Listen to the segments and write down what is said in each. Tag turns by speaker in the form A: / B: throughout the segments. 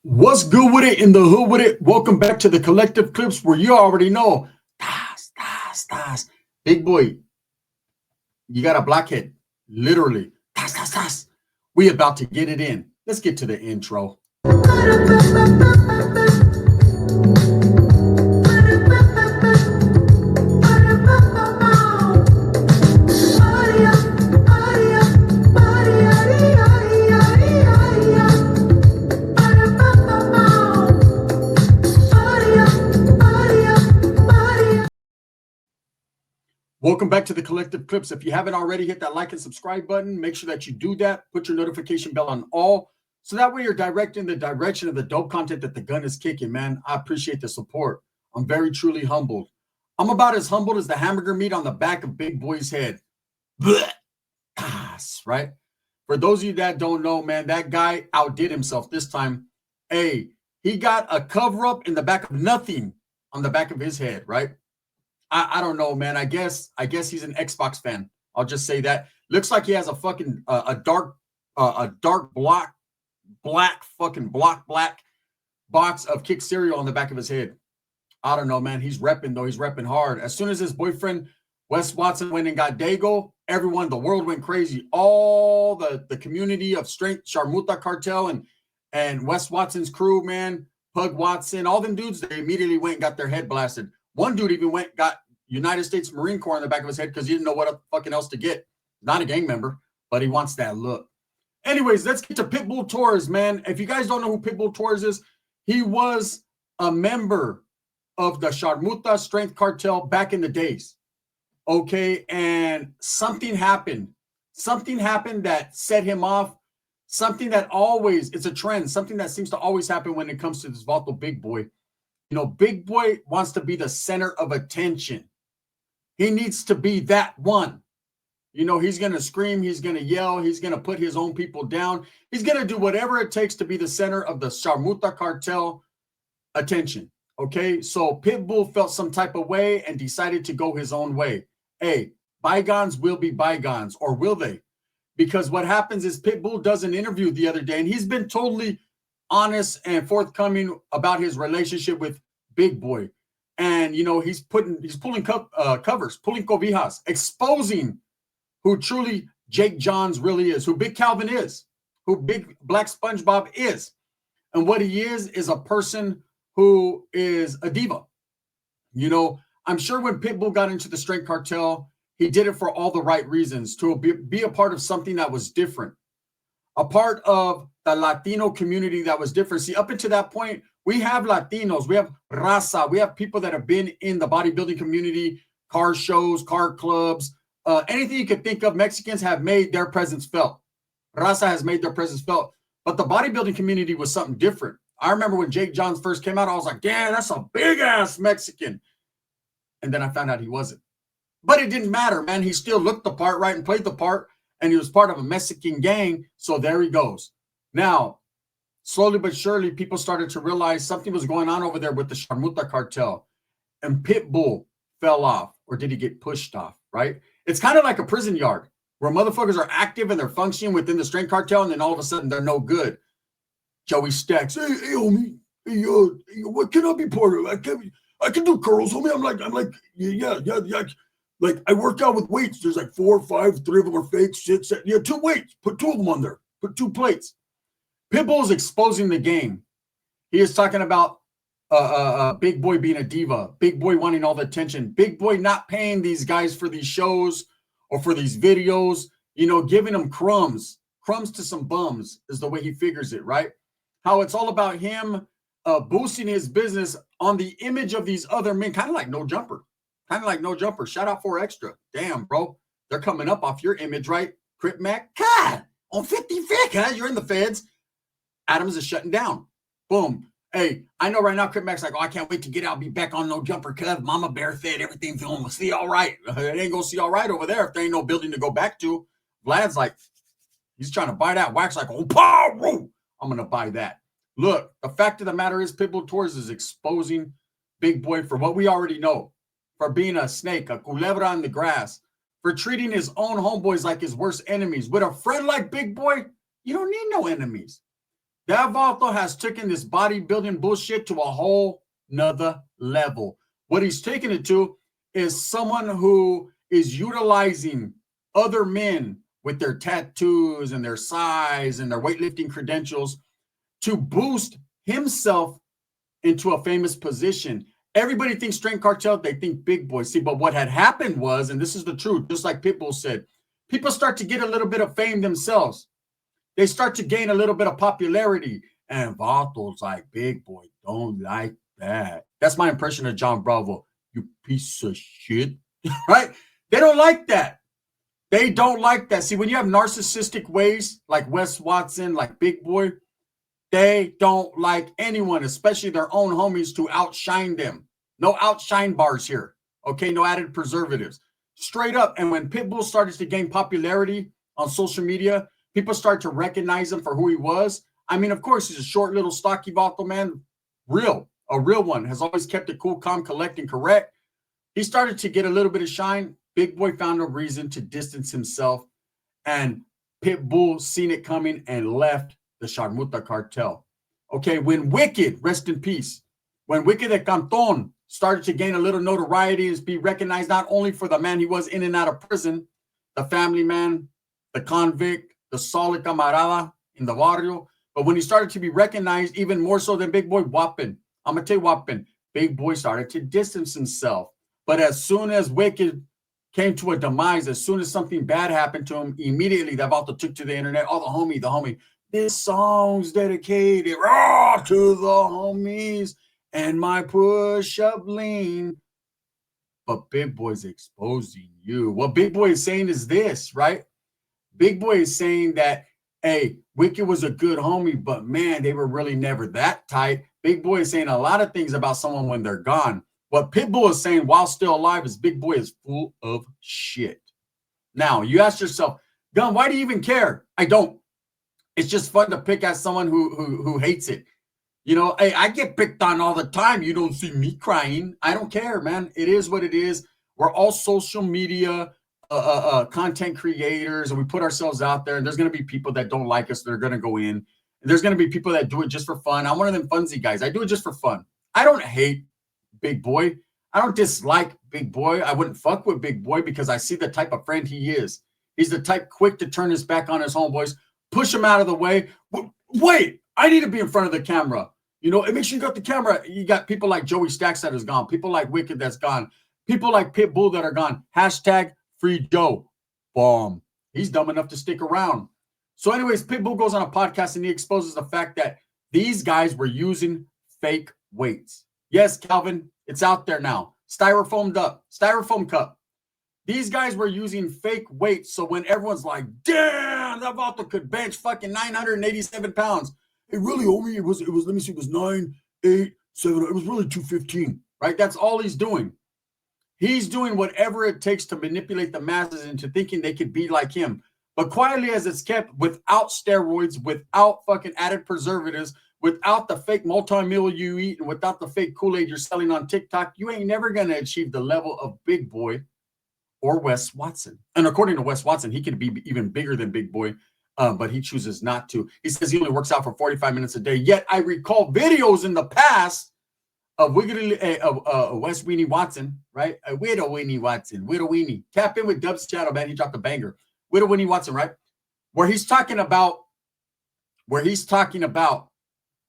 A: What's good with it in the hood with it? Welcome back to the collective clips where you already know. Das, das, das. Big boy, you got a blackhead. Literally. Das, das, das. We about to get it in. Let's get to the intro. Welcome back to the collective clips. If you haven't already, hit that like and subscribe button. Make sure that you do that. Put your notification bell on all, so that way you're directing the direction of the dope content that the gun is kicking, man. I appreciate the support. I'm very truly humbled. I'm about as humbled as the hamburger meat on the back of Big Boy's head. Blech. Right? For those of you that don't know, man, that guy outdid himself this time. Hey, he got a cover up in the back of nothing on the back of his head, right? I don't know, man. I guess he's an Xbox fan. I'll just say that. Looks like he has a fucking a dark black box of Kick cereal on the back of his head. I don't know, man. He's repping though. He's repping hard. As soon as his boyfriend Wes Watson went and got Dago, everyone, the world went crazy. All the community of Strength, Sharmuta Cartel, and Wes Watson's crew, man, Pug Watson, all them dudes, they immediately went and got their head blasted. One dude even went got United States Marine Corps on the back of his head because he didn't know what fucking else to get. Not a gang member, but he wants that look. Anyways, let's get to Pitbull Torres, man. If you guys don't know who Pitbull Torres is, he was a member of the Sharmuta Strength Cartel back in the days. Okay, and something happened. Something happened that set him off. Something that always, it's a trend, something that seems to always happen when it comes to this Vato Big Boy. You know, Big Boy wants to be the center of attention. He needs to be that one. You know, he's going to scream, he's going to yell, he's going to put his own people down. He's going to do whatever it takes to be the center of the Sharmuta Cartel attention. Okay, so Pitbull felt some type of way and decided to go his own way. Hey, bygones will be bygones, or will they? Because what happens is Pitbull does an interview the other day, and he's been totally honest and forthcoming about his relationship with Big Boy. And, you know, he's pulling covers, pulling cobijas, exposing who truly Jake Johns really is, who Big Calvin is, who Big Black SpongeBob is. And what he is a person who is a diva. You know, I'm sure when Pitbull got into the Strength Cartel, he did it for all the right reasons, to be a part of something that was different, a part of the Latino community that was different. See, up until that point, we have Latinos, we have raza, we have people that have been in the bodybuilding community, car shows, car clubs, anything you could think of. Mexicans have made their presence felt. Raza has made their presence felt. But the bodybuilding community was something different. I remember when Jake Johns first came out, I was like, damn, that's a big-ass Mexican. And then I found out he wasn't. But it didn't matter, man. He still looked the part, right, and played the part. And he was part of a Mexican gang, so there he goes. Now, slowly but surely, people started to realize something was going on over there with the Sharmuta Cartel. And Pitbull fell off, or did he get pushed off, right? It's kind of like a prison yard, where motherfuckers are active and they're functioning within the Strength Cartel, and then all of a sudden, they're no good. Joey Stacks, hey homie, hey, what can I be part of? I can do curls, homie. I'm like, yeah. Like, I work out with weights. There's like 4 or 5, 3 of them are fake, 6, 7. Yeah, 2 weights. Put 2 of them on there. Put 2 plates. Pitbull is exposing the game. He is talking about Big Boy being a diva. Big Boy wanting all the attention. Big Boy not paying these guys for these shows or for these videos. You know, giving them crumbs. Crumbs to some bums is the way he figures it, right? How it's all about him boosting his business on the image of these other men. Kind of like No Jumper. Shout out 4 Extra. Damn, bro. They're coming up off your image, right? Crip Mac. God, on 55th, huh? You're in the feds. Adams is shutting down. Boom. Hey, I know right now Crip Mac's like, oh, I can't wait to get out, be back on No Jumper, cuz Mama Bear fed, everything's going to see all right. It ain't going to see all right over there if there ain't no building to go back to. Vlad's like, he's trying to buy that. Wax like, oh, pow, I'm going to buy that. Look, the fact of the matter is Pitbull Torres is exposing Big Boy for what we already know. For being a snake, a culebra in the grass, for treating his own homeboys like his worst enemies. With a friend like Big Boy, you don't need no enemies. That Vato has taken this bodybuilding bullshit to a whole nother level. What he's taken it to is someone who is utilizing other men with their tattoos and their size and their weightlifting credentials to boost himself into a famous position. Everybody thinks Strength Cartel, they think Big Boy. See, but what had happened was, and this is the truth, just like Pitbull said, people start to get a little bit of fame themselves. They start to gain a little bit of popularity. And Vato's like, Big Boy, don't like that. That's my impression of John Bravo. You piece of shit. Right? They don't like that. They don't like that. See, when you have narcissistic ways like Wes Watson, like Big Boy, they don't like anyone, especially their own homies, to outshine them. No outshine bars here. Okay, no added preservatives. Straight up. And when Pitbull started to gain popularity on social media, people start to recognize him for who he was. I mean, of course, he's a short, little, stocky Vato man. A real one. Has always kept it cool, calm, collect, and correct. He started to get a little bit of shine. Big Boy found a reason to distance himself. And Pitbull seen it coming and left the Sharmuta Cartel. Okay, when Wicked, rest in peace, when Wicked de Canton started to gain a little notoriety and be recognized not only for the man he was in and out of prison, the family man, the convict, the solid camarada in the barrio, but when he started to be recognized even more so than Big Boy, Wappen, I'm going to tell you Wappen, Big Boy started to distance himself. But as soon as Wicked came to a demise, as soon as something bad happened to him, immediately that Vato took to the internet, oh, the homie, this song's dedicated to the homies and my push-up lean. But Big Boy's exposing you. What Big Boy is saying is this, right? Big Boy is saying that, hey, Wicked was a good homie, but man, they were really never that tight. Big Boy is saying a lot of things about someone when they're gone. What Pitbull is saying while still alive is Big Boy is full of shit. Now, you ask yourself, Gun, why do you even care? I don't. It's just fun to pick at someone who hates it. You know, hey, I get picked on all the time. You don't see me crying. I don't care, man. It is what it is. We're all social media content creators, and we put ourselves out there, and there's going to be people that don't like us that are going to go in. And there's going to be people that do it just for fun. I'm one of them funsy guys. I do it just for fun. I don't hate Big Boy. I don't dislike Big Boy. I wouldn't fuck with Big Boy because I see the type of friend he is. He's the type quick to turn his back on his homeboys, push him out of the way. Wait, I need to be in front of the camera. You know, and make sure you got the camera. You got people like Joey Stacks that is gone. People like Wicked that's gone. People like Pitbull that are gone. Hashtag free Joe. Bomb. He's dumb enough to stick around. So anyways, Pitbull goes on a podcast and he exposes the fact that these guys were using fake weights. Yes, Calvin, it's out there now. Styrofoam cup. These guys were using fake weights. So when everyone's like, damn, that Vato could bench fucking 987 pounds. It really, homie, it was, let me see, it was 9, 8, 7, it was really 215, right? That's all he's doing. He's doing whatever it takes to manipulate the masses into thinking they could be like him. But quietly as it's kept, without steroids, without fucking added preservatives, without the fake multi-meal you eat, and without the fake Kool-Aid you're selling on TikTok, you ain't never going to achieve the level of Big Boy or Wes Watson. And according to Wes Watson, he could be even bigger than Big Boy, but he chooses not to. He says he only works out for 45 minutes a day. Yet I recall videos in the past of Wes Weenie Watson, right? Widow Weenie Watson, Widow Weenie. Tap in with Dub's channel, man. He dropped a banger. Widow Weenie Watson, right? Where he's talking about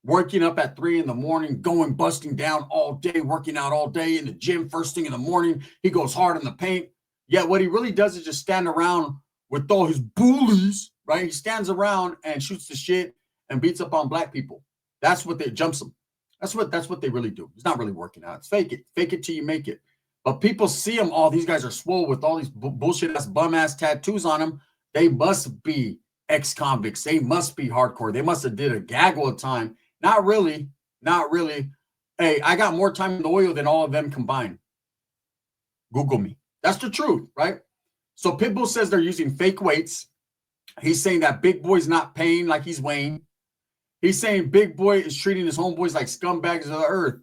A: working up at 3 a.m, going busting down all day, working out all day in the gym, first thing in the morning. He goes hard in the paint. Yet what he really does is just stand around with all his bullies, right? He stands around and shoots the shit and beats up on black people. That's what they jumps them. That's what they really do. It's not really working out. It's fake it till you make it. But people see them all. These guys are swole with all these bullshit ass bum ass tattoos on them. They must be ex-convicts. They must be hardcore. They must have did a gaggle of time. Not really. Hey, I got more time in the oil than all of them combined. Google me. That's the truth, right? So Pitbull says they're using fake weights. He's saying that Big Boy's not paying like he's weighing. He's saying Big Boy is treating his homeboys like scumbags of the earth.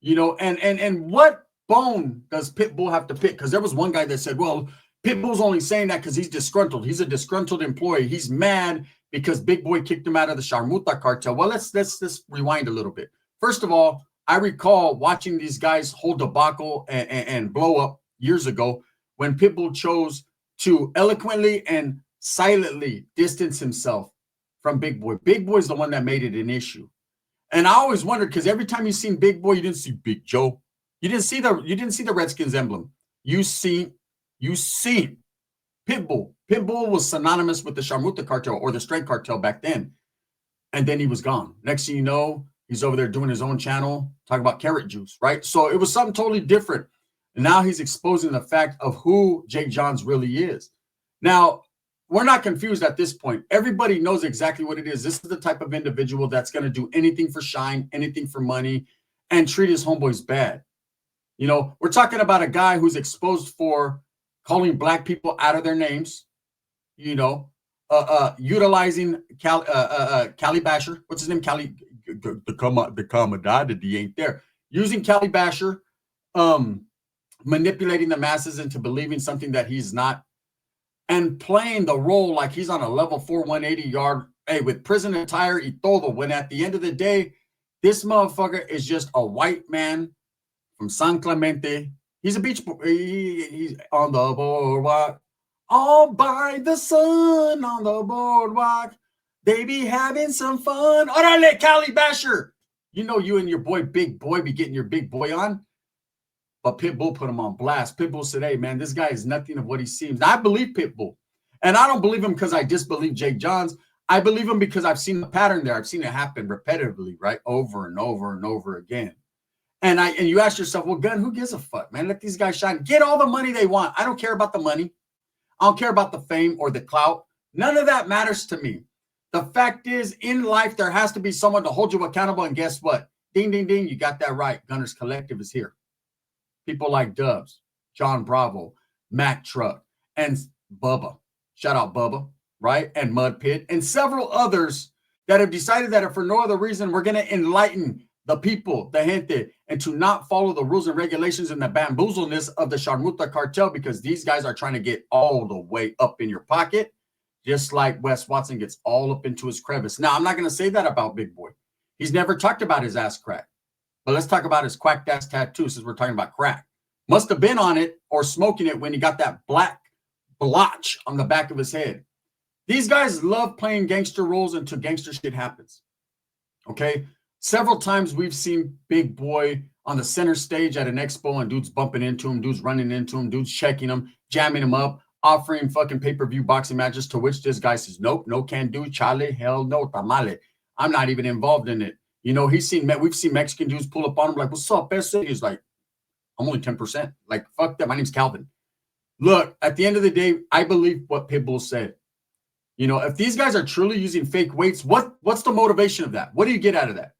A: You know, and what bone does Pitbull have to pick? Because there was one guy that said, well, Pitbull's only saying that because he's disgruntled. He's a disgruntled employee. He's mad because Big Boy kicked him out of the Sharmuta cartel. Well, let's rewind a little bit. First of all, I recall watching these guys hold debacle and blow up years ago when Pitbull chose to eloquently and silently distance himself from Big Boy. Big Boy's the one that made it an issue. And I always wondered, because every time you seen Big Boy, you didn't see Big Joe. You didn't see the Redskins emblem. You see Pitbull. Pitbull was synonymous with the Sharmuta cartel or the Strength cartel back then. And then he was gone. Next thing you know, he's over there doing his own channel, talking about carrot juice, right? So it was something totally different. And now he's exposing the fact of who Jake Johns really is. Now, we're not confused at this point. Everybody knows exactly what it is. This is the type of individual that's going to do anything for shine, anything for money, and treat his homeboys bad. You know, we're talking about a guy who's exposed for calling black people out of their names, you know, utilizing Cali Basher. What's his name? Cali, the commodity ain't there. Using Cali Basher, manipulating the masses into believing something that he's not, and playing the role like he's on a level 4 180-yard, hey, with prison attire y todo, when at the end of the day, this motherfucker is just a white man from San Clemente. He's a beach boy. He's on the boardwalk, all by the sun on the boardwalk. They be having some fun. Orale, Cali Basher. You know you and your boy, Big Boy, be getting your big boy on. But Pitbull put him on blast. Pitbull said, hey, man, this guy is nothing of what he seems. I believe Pitbull. And I don't believe him because I disbelieve Jake Johns. I believe him because I've seen the pattern there. I've seen it happen repetitively, right? Over and over and over again. And you ask yourself, well, Gun, who gives a fuck, man? Let these guys shine. Get all the money they want. I don't care about the money. I don't care about the fame or the clout. None of that matters to me. The fact is, in life, there has to be someone to hold you accountable. And guess what? Ding, ding, ding. You got that right. Gunners Collective is here. People like Dubs, John Bravo, Mac Truck, and Bubba. Shout out Bubba, right? And Mud Pit, and several others that have decided that if for no other reason, we're going to enlighten the people, the gente, and to not follow the rules and regulations and the bamboozleness of the Sharmuta cartel, because these guys are trying to get all the way up in your pocket, just like Wes Watson gets all up into his crevice. Now, I'm not going to say that about Big Boy. He's never talked about his ass crack. But let's talk about his quacked ass tattoo, since we're talking about crack. Must have been on it or smoking it when he got that black blotch on the back of his head. These guys love playing gangster roles until gangster shit happens. Okay? Several times we've seen Big Boy on the center stage at an expo and dudes bumping into him, dudes running into him, dudes checking him, jamming him up, offering fucking pay-per-view boxing matches, to which this guy says, nope, no can do, chale, hell no, tamale. I'm not even involved in it. You know, we've seen Mexican dudes pull up on him like, what's up, Bessie? He's like, I'm only 10%. Like, fuck that. My name's Calvin. Look, at the end of the day, I believe what Pitbull said. You know, if these guys are truly using fake weights, what's the motivation of that? What do you get out of that?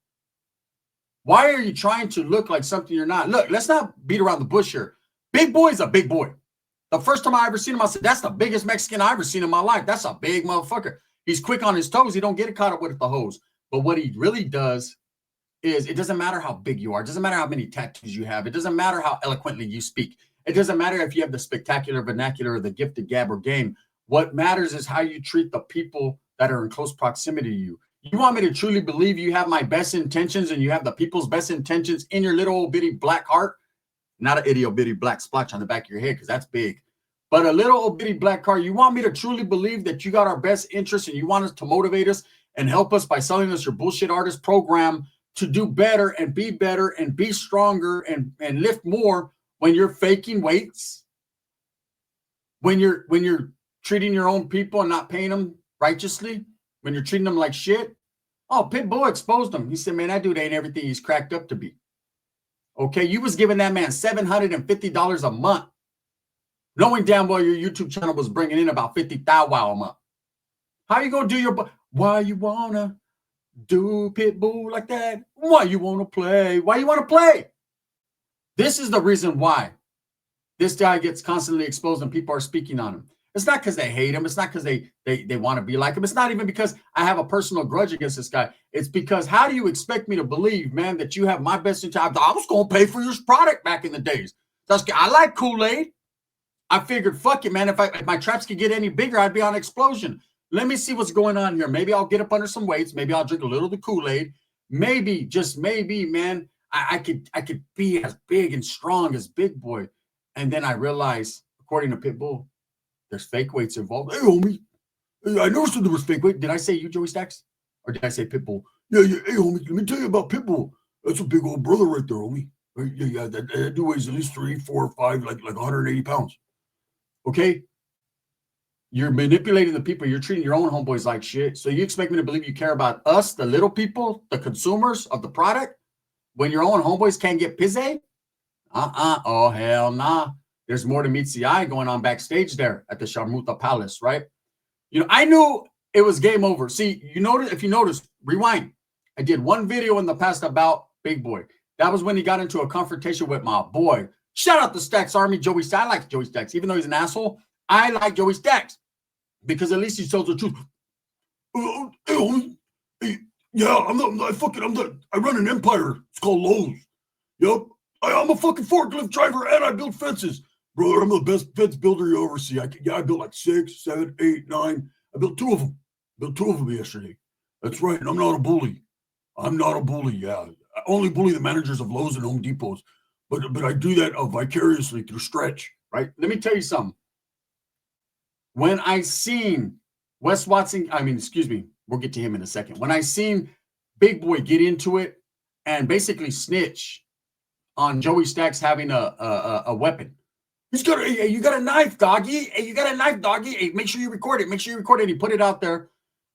A: Why are you trying to look like something you're not? Look, let's not beat around the bush here. Big Boy's a big boy. The first time I ever seen him, I said, that's the biggest Mexican I ever seen in my life. That's a big motherfucker. He's quick on his toes. He don't get caught up with the hose. But what he really does is, it doesn't matter how big you are. It doesn't matter how many tattoos you have. It doesn't matter how eloquently you speak. It doesn't matter if you have the spectacular vernacular or the gifted gab or game. What matters is how you treat the people that are in close proximity to you. You want me to truly believe you have my best intentions and you have the people's best intentions in your little old bitty black heart? Not an itty bitty black splotch on the back of your head, because that's big. But a little old bitty black car. You want me to truly believe that you got our best interests and you want us to motivate us and help us by selling us your bullshit artist program to do better and be stronger and lift more when you're faking weights, when you're treating your own people and not paying them righteously, when you're treating them like shit? Oh, Pitbull exposed him. He said, man, that dude ain't everything he's cracked up to be. Okay, you was giving that man $750 a month, knowing damn well your YouTube channel was bringing in about 50,000 a month. How you gonna do your... Why you wanna do Pitbull like that? Why you wanna play? Why you wanna play? This is the reason why this guy gets constantly exposed and people are speaking on him. It's not because they hate him. It's not because they want to be like him. It's not even because I have a personal grudge against this guy. It's because how do you expect me to believe, man, that you have my best interest? I was going to pay for your product back in the days. I like Kool-Aid. I figured, fuck it, man. If my traps could get any bigger, I'd be on explosion. Let me see what's going on here. Maybe I'll get up under some weights. Maybe I'll drink a little of the Kool-Aid. Maybe, just maybe, man, I could be as big and strong as Big Boy. And then I realized, according to Pitbull, there's fake weights involved. Hey, homie, I noticed there was fake weight. Did I say you, Joey Stacks? Or did I say Pitbull? Yeah. Hey, homie, let me tell you about Pitbull. That's a big old brother right there, homie. Yeah. That dude weighs at least 3, 4, 5, like 180 pounds. Okay? You're manipulating the people. You're treating your own homeboys like shit. So you expect me to believe you care about us, the little people, the consumers of the product, when your own homeboys can't get pizza? Oh, hell nah. There's more to meets the eye going on backstage there at the Sharmuta Palace, right? I knew it was game over. See, if you notice, rewind. I did one video in the past about Big Boy. That was when he got into a confrontation with my boy. Shout out the Stacks Army, Joey Stacks. I like Joey Stacks. Even though he's an asshole, I like Joey Stacks because at least he tells the truth. Yeah, I run an empire. It's called Lowe's. Yep. I'm a fucking forklift driver and I build fences. Brother, I'm the best fence builder you ever see. I built like 6, 7, 8, 9. I built 2 of them. Built 2 of them yesterday. That's right. And I'm not a bully. Yeah. I only bully the managers of Lowe's and Home Depots. But I do that vicariously through Stretch, right? Let me tell you something. When I seen Wes Watson, we'll get to him in a second. When I seen Big Boy get into it and basically snitch on Joey Stacks having a weapon. Hey, you got a knife, doggy. Hey, you got a knife, doggy. Hey, make sure you record it. He put it out there,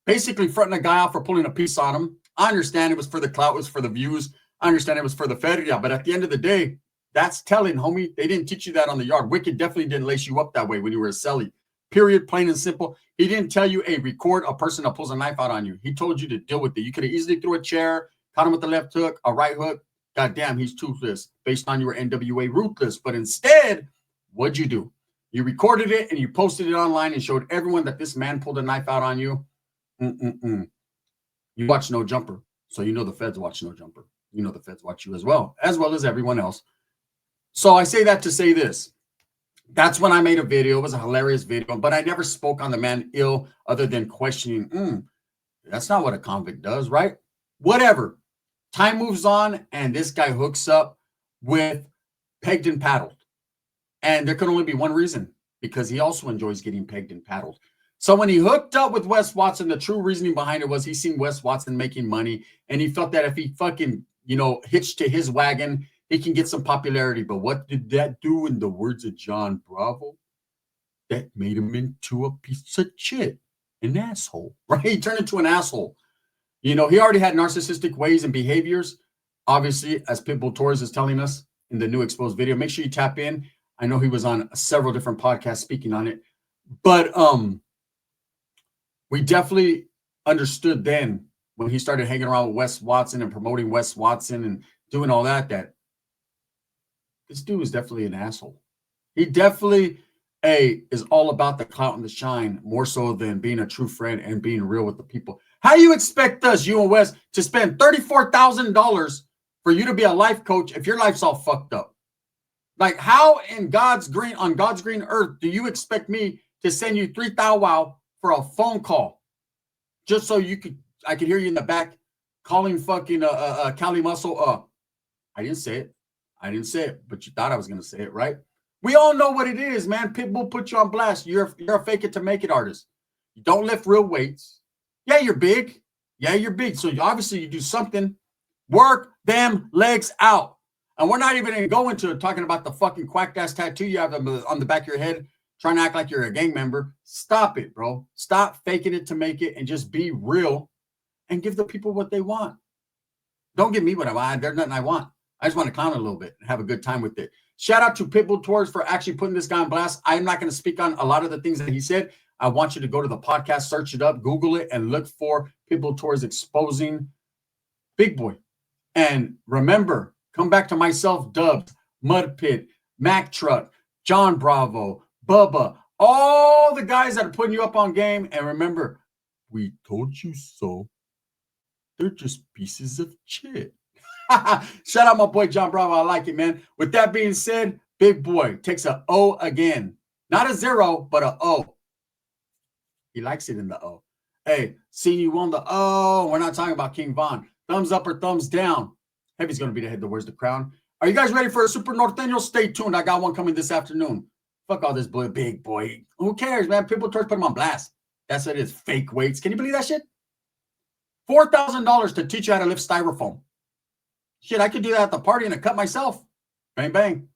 A: basically fronting a guy out for pulling a piece on him. I understand it was for the clout, it was for the views. I understand it was for the feria, but at the end of the day, that's telling, homie. They didn't teach you that on the yard. Wicked definitely didn't lace you up that way when you were a celly. Period, plain and simple. He didn't tell you, hey, record a person that pulls a knife out on you. He told you to deal with it. You could have easily threw a chair, caught him with the left hook, a right hook. God damn, he's toothless based on your NWA ruthless. But instead, what'd you do? You recorded it and you posted it online and showed everyone that this man pulled a knife out on you. You watch No Jumper. So you know the feds watch No Jumper. You know the feds watch you as well as everyone else. So I say that to say this. That's when I made a video. It was a hilarious video, but I never spoke on the man ill other than questioning, that's not what a convict does, right? Whatever. Time moves on, and this guy hooks up with Pegged and Paddled. And there can only be one reason, because he also enjoys getting pegged and paddled. So when he hooked up with Wes Watson, the true reasoning behind it was he seen Wes Watson making money, and he felt that if he fucking, hitched to his wagon, he can get some popularity. But what did that do, in the words of John Bravo? That made him into a piece of shit, an asshole, right? He turned into an asshole. He already had narcissistic ways and behaviors. Obviously, as Pitbull Torres is telling us in the new exposed video, make sure you tap in. I know he was on several different podcasts speaking on it, but we definitely understood then when he started hanging around with Wes Watson and promoting Wes Watson and doing all that this dude is definitely an asshole. He definitely is all about the clout and the shine more so than being a true friend and being real with the people. How do you expect us, you and Wes, to spend $34,000 for you to be a life coach if your life's all fucked up? Like, how on God's green earth do you expect me to send you $3,000 for a phone call just so I could hear you in the back calling fucking Cali Muscle? I didn't say it, but you thought I was gonna say it, right? We all know what it is, man. Pitbull put you on blast. You're a fake it to make it artist. You don't lift real weights. Yeah, you're big. So obviously you do something. Work them legs out. And we're not even going to go into talking about the fucking quack ass tattoo you have on the back of your head, trying to act like you're a gang member. Stop it, bro. Stop faking it to make it and just be real and give the people what they want. Don't give me what I want. There's nothing I want. I just want to clown a little bit and have a good time with it. Shout out to Pitbull Torres for actually putting this guy on blast. I'm not going to speak on a lot of the things that he said. I want you to go to the podcast, search it up, Google it, and look for Pitbull Torres exposing Big Boy. And remember, come back to myself, Dubs, Mud Pit, Mac Truck, John Bravo, Bubba, all the guys that are putting you up on game. And remember, we told you so. They're just pieces of shit. Shout out my boy John Bravo. I like it, man. With that being said, Big Boy takes a O again. Not a 0, but a O. He likes it in the O. Hey, seeing you on the O. We're not talking about King Von. Thumbs up or thumbs down. Heavy's going to be the head that wears the crown. Are you guys ready for a Super Norteño? Stay tuned. I got one coming this afternoon. Fuck all this big boy. Who cares, man? Pitbull Torres put him on blast. That's what it is. Fake weights. Can you believe that shit? $4,000 to teach you how to lift styrofoam. Shit, I could do that at the party and cut myself. Bang, bang.